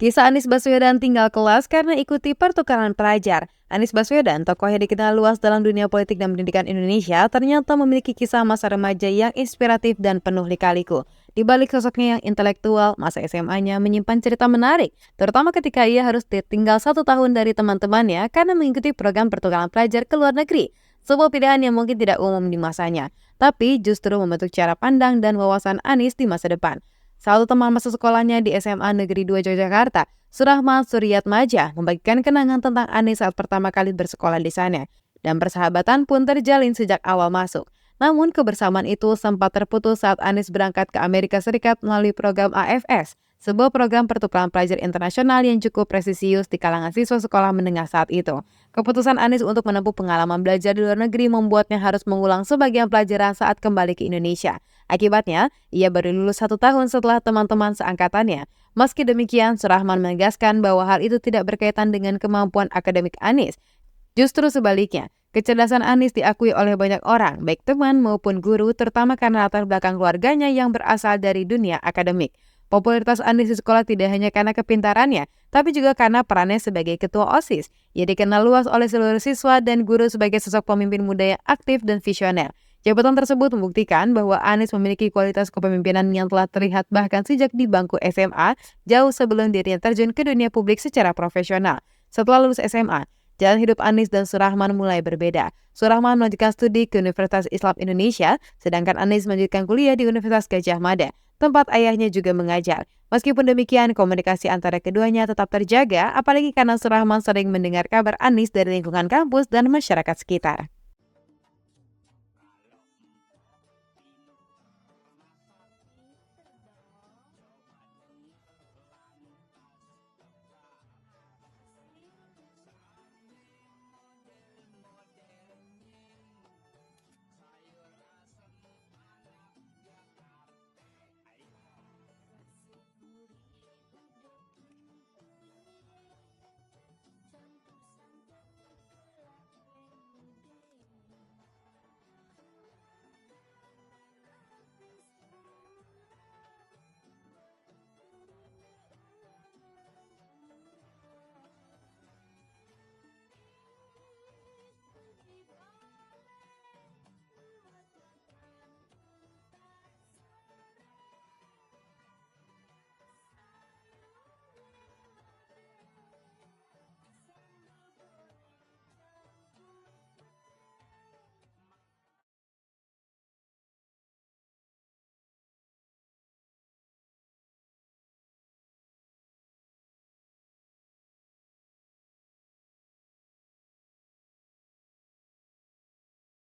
Kisah Anies Baswedan tinggal kelas karena ikuti pertukaran pelajar. Anies Baswedan, tokoh yang dikenal luas dalam dunia politik dan pendidikan Indonesia, ternyata memiliki kisah masa remaja yang inspiratif dan penuh lika-liku. Di balik sosoknya yang intelektual, masa SMA-nya menyimpan cerita menarik, terutama ketika ia harus ditinggal 1 tahun dari teman-temannya karena mengikuti program pertukaran pelajar ke luar negeri. Sebuah pilihan yang mungkin tidak umum di masanya, tapi justru membentuk cara pandang dan wawasan Anies di masa depan. Salah satu teman masa sekolahnya di SMA Negeri 2 Yogyakarta, Surahman Suryatmaja, membagikan kenangan tentang Anies saat pertama kali bersekolah di sana. Dan persahabatan pun terjalin sejak awal masuk. Namun kebersamaan itu sempat terputus saat Anies berangkat ke Amerika Serikat melalui program AFS, sebuah program pertukaran pelajar internasional yang cukup presisius di kalangan siswa sekolah menengah saat itu. Keputusan Anies untuk menempuh pengalaman belajar di luar negeri membuatnya harus mengulang sebagian pelajaran saat kembali ke Indonesia. Akibatnya, ia baru lulus 1 tahun setelah teman-teman seangkatannya. Meski demikian, Surahman menegaskan bahwa hal itu tidak berkaitan dengan kemampuan akademik Anies. Justru sebaliknya, kecerdasan Anies diakui oleh banyak orang, baik teman maupun guru, terutama karena latar belakang keluarganya yang berasal dari dunia akademik. Popularitas Anies di sekolah tidak hanya karena kepintarannya, tapi juga karena perannya sebagai ketua OSIS. Ia dikenal luas oleh seluruh siswa dan guru sebagai sosok pemimpin muda yang aktif dan visioner. Jabatan tersebut membuktikan bahwa Anies memiliki kualitas kepemimpinan yang telah terlihat bahkan sejak di bangku SMA, jauh sebelum dirinya terjun ke dunia publik secara profesional. Setelah lulus SMA, jalan hidup Anies dan Surahman mulai berbeda. Surahman melanjutkan studi ke Universitas Islam Indonesia, sedangkan Anies melanjutkan kuliah di Universitas Gadjah Mada, tempat ayahnya juga mengajar. Meskipun demikian, komunikasi antara keduanya tetap terjaga, apalagi karena Surahman sering mendengar kabar Anies dari lingkungan kampus dan masyarakat sekitar.